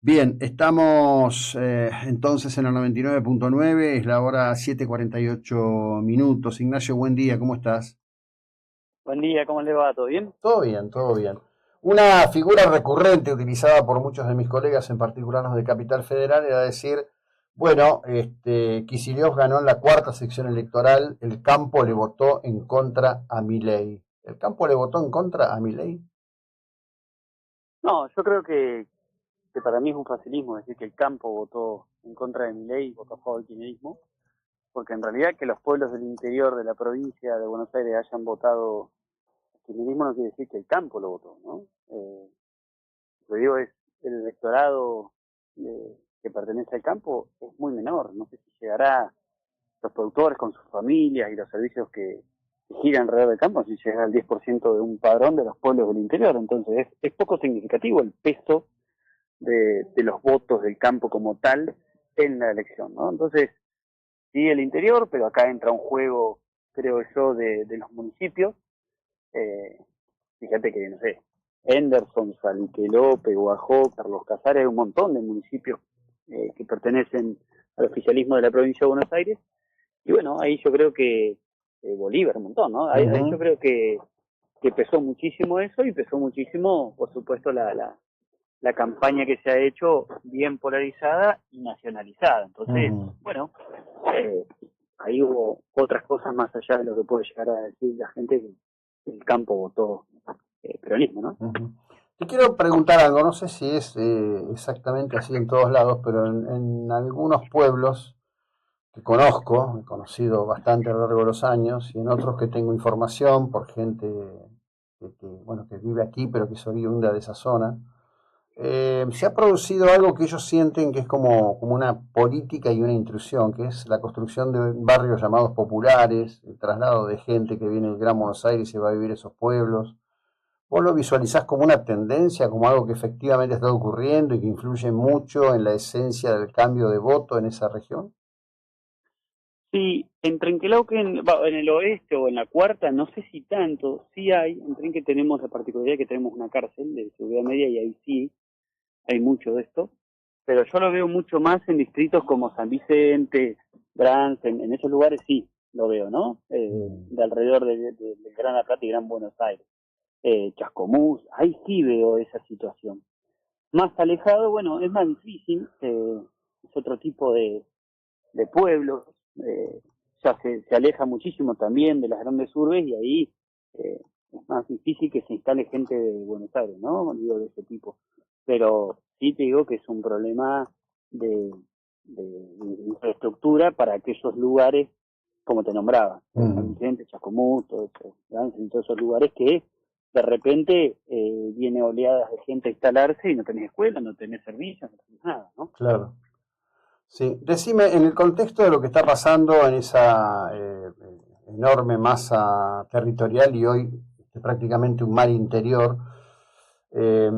Bien, estamos entonces en el 99.9, es la hora 7:48 minutos. Ignacio, buen día, ¿cómo estás? Buen día, ¿cómo le va? ¿Todo bien? Todo bien, todo bien. Una figura recurrente utilizada por muchos de mis colegas, en particular los de Capital Federal, era decir, bueno, Kicillof ganó en la cuarta sección electoral, el campo le votó en contra a Milei. ¿El campo le votó en contra a Milei? No, yo creo que para mí es un facilismo decir que el campo votó en contra de mi ley y votó a favor del kirchnerismo, porque en realidad que los pueblos del interior de la provincia de Buenos Aires hayan votado al kirchnerismo no quiere decir que el campo lo votó, ¿no? Lo que digo es, el electorado que pertenece al campo es muy menor, no sé si llegará los productores con sus familias y los servicios que giran alrededor del campo, si llega al 10% de un padrón de los pueblos del interior. Entonces es poco significativo el peso de los votos del campo como tal en la elección, ¿no? Entonces, sí el interior, pero acá entra un juego, creo yo, de los municipios. Eh, Fíjate que, no sé, Henderson, Saliquelópez, Guajó, Carlos Casares, hay un montón de municipios que pertenecen al oficialismo de la provincia de Buenos Aires. Y bueno, ahí yo creo que Bolívar un montón, ¿no? Ahí yo Ujú, creo que pesó muchísimo eso y pesó muchísimo, por supuesto, la campaña que se ha hecho bien polarizada y nacionalizada. Entonces, ujú, bueno, eh, ahí hubo otras cosas más allá de lo que puede llegar a decir la gente que el campo votó peronismo, ¿no? ujú. Te quiero preguntar algo, no sé si es exactamente así en todos lados, pero en algunos pueblos que conozco, he conocido bastante a lo largo de los años, y en otros que tengo información por gente bueno, que vive aquí, pero que es oriunda de esa zona, se ha producido algo que ellos sienten que es como una política y una intrusión, que es la construcción de barrios llamados populares, el traslado de gente que viene del Gran Buenos Aires y se va a vivir a esos pueblos. ¿Vos lo visualizás como una tendencia, como algo que efectivamente está ocurriendo y que influye mucho en la esencia del cambio de voto en esa región? Sí, en Trenquelauquen, en el oeste o en la cuarta, no sé si tanto, sí hay, en Trenque tenemos la particularidad que tenemos una cárcel de seguridad media y ahí sí hay mucho de esto, pero yo lo veo mucho más en distritos como San Vicente, Brans, en esos lugares sí lo veo, ¿no? Mm, De alrededor de Gran La Plata y Gran Buenos Aires. Chascomús, ahí sí veo esa situación. Más alejado, bueno, es más difícil, es otro tipo de pueblos, ya se aleja muchísimo también de las grandes urbes y ahí es más difícil que se instale gente de Buenos Aires, ¿no? Digo, de ese tipo. Pero sí te digo que es un problema de, de infraestructura para aquellos lugares, como te nombraba, San mm. Vicente, Chascomús, todo eso, en todos esos lugares que de repente viene oleadas de gente a instalarse y no tenés escuela, no tenés servicios, no tenés nada, ¿no? Claro. Sí, decime, en el contexto de lo que está pasando en esa enorme masa territorial y hoy prácticamente un mar interior, eh,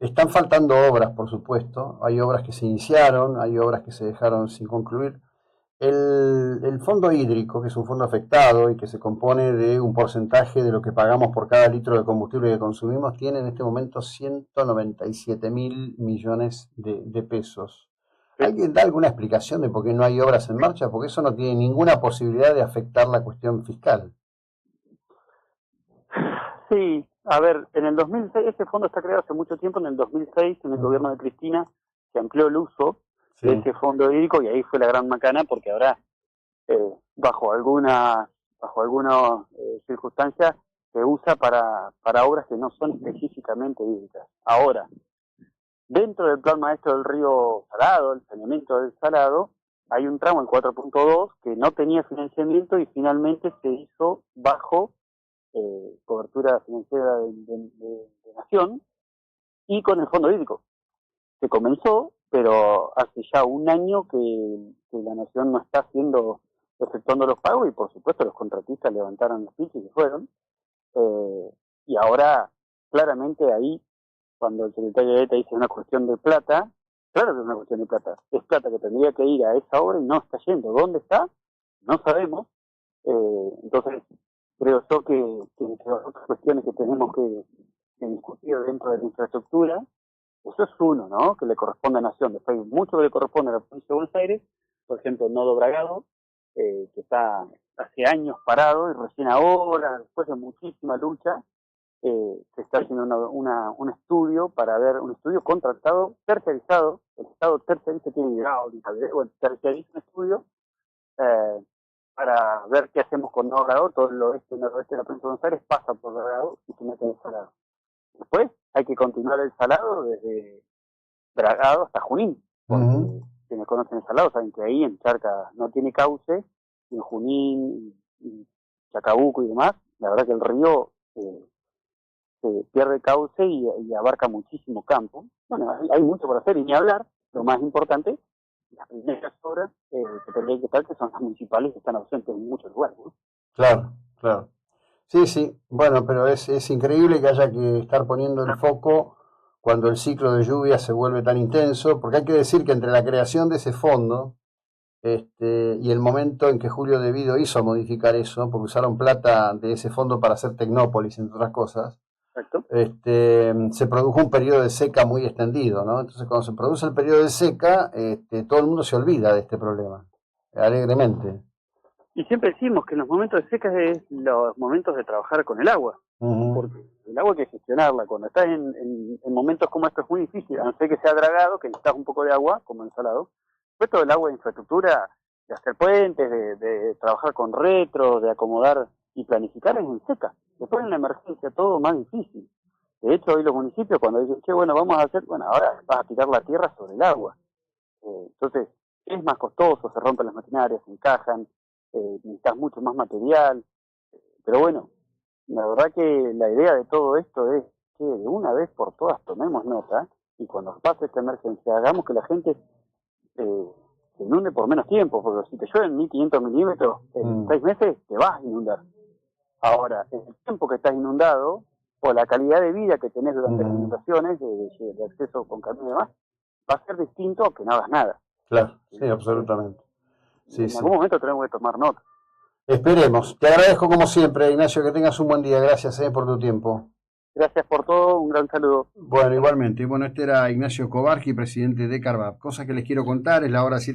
están faltando obras, por supuesto. Hay obras que se iniciaron, hay obras que se dejaron sin concluir. El fondo hídrico, que es un fondo afectado y que se compone de un porcentaje de lo que pagamos por cada litro de combustible que consumimos, tiene en este momento 197.000 millones de pesos. ¿Alguien da alguna explicación de por qué no hay obras en marcha? Porque eso no tiene ninguna posibilidad de afectar la cuestión fiscal. Sí, a ver, en el 2006, ese fondo está creado hace mucho tiempo, en el 2006, en el Ujú. gobierno de Cristina, se amplió el uso Sí. de ese fondo hídrico y ahí fue la gran macana porque ahora, bajo algunas circunstancias, se usa para obras que no son específicamente hídricas. Ahora, dentro del plan maestro del río Salado, el saneamiento del Salado, hay un tramo, el 4.2, que no tenía financiamiento y finalmente se hizo bajo cobertura financiera de Nación y con el fondo hídrico. Se comenzó, pero hace ya un año que la Nación no está haciendo, efectuando los pagos y por supuesto los contratistas levantaron los fichas y se fueron. Eh, y ahora, claramente ahí, cuando el secretario de ETA dice una cuestión de plata, claro que es una cuestión de plata. Es plata que tendría que ir a esa obra y no está yendo. ¿Dónde está? No sabemos. Entonces, creo yo que entre otras cuestiones que tenemos que discutir dentro de la infraestructura, Eso es uno, ¿no? Que le corresponde a Nación. Después hay mucho que le corresponde a la provincia de Buenos Aires, por ejemplo, el nodo Bragado, que está hace años parado y recién ahora, después de muchísima lucha, se está haciendo un estudio para ver, un estudio contratado, tercerizado, el Estado terceriza, tiene hidráulica, bueno, terceriza un estudio para ver qué hacemos con Nodo Bragado. Todo el oeste y noroeste de la provincia de Buenos Aires pasa por Bragado y se mete en el salado. Después hay que continuar el salado desde Bragado hasta Junín, porque quienes conocen el salado saben que ahí en Charca no tiene cauce, y en Junín y Chacabuco y demás, la verdad que el río se pierde cauce y abarca muchísimo campo. Bueno, hay mucho por hacer y ni hablar. Lo más importante, las primeras obras que tendría que estar, que son las municipales, que están ausentes en muchos lugares, ¿no? Claro, claro. Sí, sí. Bueno, pero es increíble que haya que estar poniendo el foco cuando el ciclo de lluvia se vuelve tan intenso, porque hay que decir que entre la creación de ese fondo y el momento en que Julio De Vido hizo modificar eso, porque usaron plata de ese fondo para hacer Tecnópolis, entre otras cosas, Exacto. se produjo un periodo de seca muy extendido, ¿no? Entonces, cuando se produce el periodo de seca, todo el mundo se olvida de este problema, alegremente. Y siempre decimos que en los momentos de seca es los momentos de trabajar con el agua, porque el agua hay que gestionarla. Cuando estás en momentos como estos es muy difícil, a no ser que sea dragado, que necesitas un poco de agua, como en salado. Después todo el agua de infraestructura, de hacer puentes, de trabajar con retro, de acomodar y planificar es en seca. Después en la emergencia todo más difícil. De hecho, hoy los municipios cuando dicen, che, bueno, vamos a hacer, bueno, ahora vas a tirar la tierra sobre el agua. Entonces, es más costoso, se rompen las maquinarias, se encajan, necesitas mucho más material. Pero bueno, la verdad que la idea de todo esto es que de una vez por todas tomemos nota y cuando pase esta emergencia hagamos que la gente se inunde por menos tiempo, porque si te llueven 1500 milímetros en 6 meses, te vas a inundar. Ahora, en el tiempo que estás inundado, o la calidad de vida que tenés durante las inundaciones, de acceso con camino y demás, va a ser distinto a que no hagas nada. Claro, sí, absolutamente. Sí, en algún momento tenemos que tomar nota. Esperemos. Te agradezco como siempre, Ignacio, que tengas un buen día. Gracias por tu tiempo. Gracias por todo, un gran saludo. Bueno, igualmente. Bueno, este era Ignacio Kovarski, presidente de Carvap. Cosa que les quiero contar, es la hora 7.